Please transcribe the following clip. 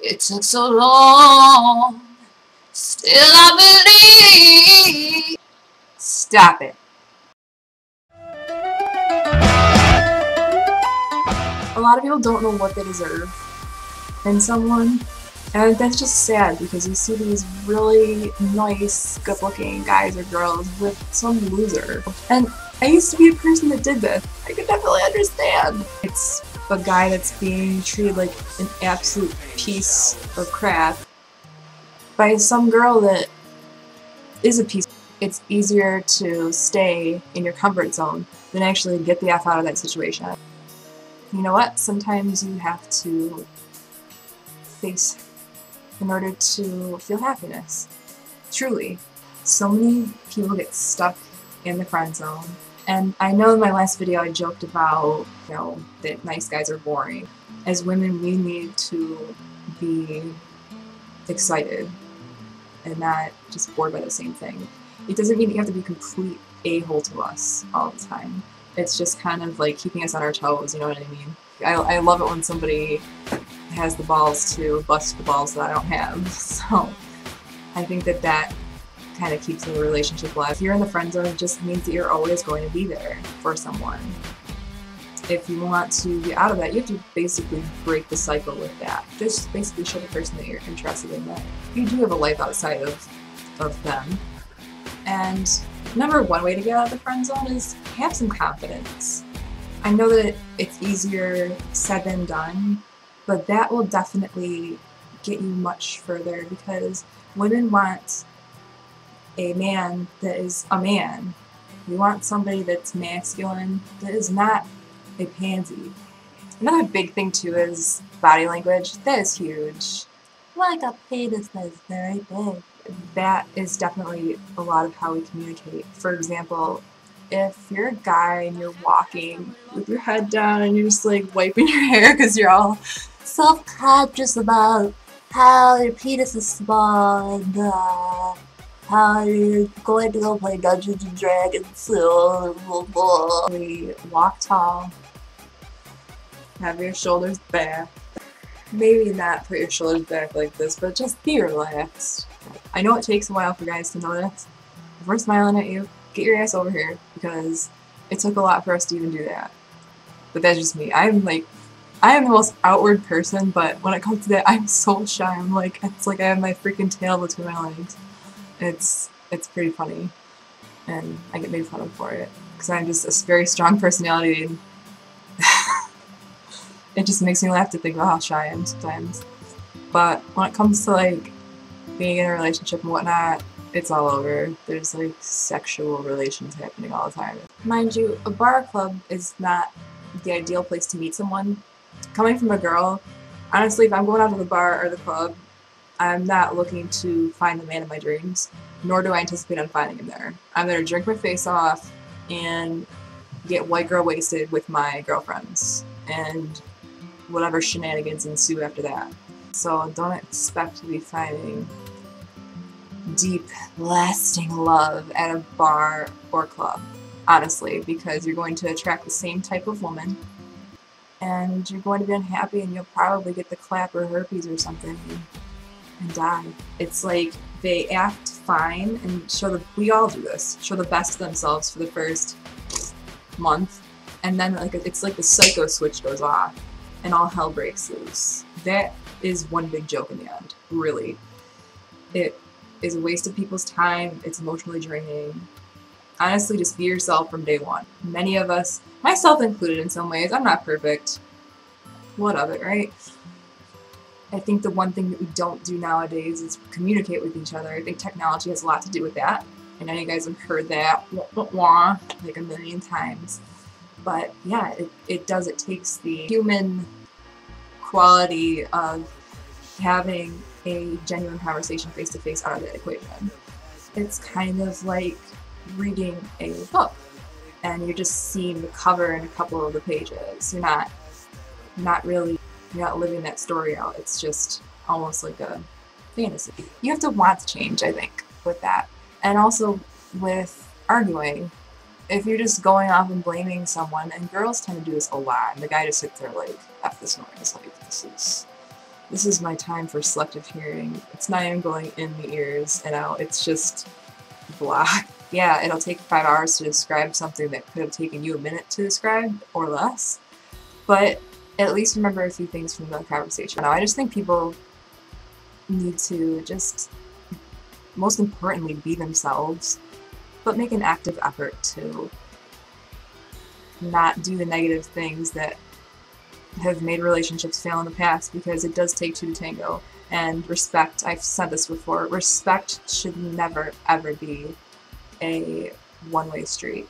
It took so long, still I believe. Stop it. A lot of people don't know what they deserve in someone, and that's just sad because you see these really nice, good-looking guys or girls with some loser. And I used to be a person that did this. I could definitely understand. It's a guy that's being treated like an absolute piece of crap by some girl that is a piece. It's easier to stay in your comfort zone than actually get the F out of that situation. You know what? Sometimes you have to face in order to feel happiness. Truly. So many people get stuck in the friend zone. And I know in my last video I joked about, you know, that nice guys are boring. As women, we need to be excited and not just bored by the same thing. It doesn't mean that you have to be a complete a-hole to us all the time. It's just kind of like keeping us on our toes, you know what I mean? I love it when somebody has the balls to bust the balls that I don't have. So I think that that kind of keeps the relationship alive. If you're in the friend zone, it just means that you're always going to be there for someone. If you want to get out of that, you have to basically break the cycle with that. Just basically show the person that you're interested in that you do have a life outside of them. And number one way to get out of the friend zone is have some confidence. I know that it's easier said than done, but that will definitely get you much further because women want a man that is a man. We want somebody that's masculine, that is not a pansy. Another big thing too is body language. That is huge. Like a penis that's very big. That is definitely a lot of how we communicate. For example, if you're a guy and you're walking with your head down and you're just like wiping your hair because you're all self-conscious about how your penis is small and how you're going to go play Dungeons and Dragons soon. We walk tall, have your shoulders back. Maybe not put your shoulders back like this, but just be relaxed. I know it takes a while for guys to notice. If we're smiling at you, get your ass over here because it took a lot for us to even do that. But that's just me. I am the most outward person, but when it comes to that, I'm so shy. I'm like, it's like I have my freaking tail between my legs. It's pretty funny, and I get made fun of for it because I'm just a very strong personality, and it just makes me laugh to think about how shy I am sometimes. But when it comes to like being in a relationship and whatnot, it's all over. There's like sexual relations happening all the time. Mind you, a bar club is not the ideal place to meet someone. Coming from a girl, honestly, if I'm going out to the bar or the club, I'm not looking to find the man of my dreams, nor do I anticipate on finding him there. I'm there to drink my face off and get white girl wasted with my girlfriends, and whatever shenanigans ensue after that. So don't expect to be finding deep, lasting love at a bar or club, honestly, because you're going to attract the same type of woman, and you're going to be unhappy, and you'll probably get the clap or herpes or something and die. It's like they act fine and we all do this, show the best of themselves for the first month, and then like it's like the psycho switch goes off and all hell breaks loose. That is one big joke in the end, really. It is a waste of people's time, it's emotionally draining. Honestly, just be yourself from day one. Many of us, myself included in some ways, I'm not perfect. What of it, right? I think the one thing that we don't do nowadays is communicate with each other. I think technology has a lot to do with that. I know you guys have heard that like a million times. But yeah, it does. It takes the human quality of having a genuine conversation face-to-face out of the equation. It's kind of like reading a book and you're just seeing the cover and a couple of the pages. You're not living that story out. It's just almost like a fantasy. You have to want to change, I think, with that. And also with arguing. If you're just going off and blaming someone, and girls tend to do this a lot, and the guy just sits there like, F this noise, like, this is This is my time for selective hearing. It's not even going in the ears and out, it's just black. Yeah, it'll take 5 hours to describe something that could have taken you a minute to describe, or less. But at least remember a few things from the conversation. Now, I just think people need to just, most importantly, be themselves, but make an active effort to not do the negative things that have made relationships fail in the past, because it does take two to tango. And respect, I've said this before, respect should never ever be a one-way street.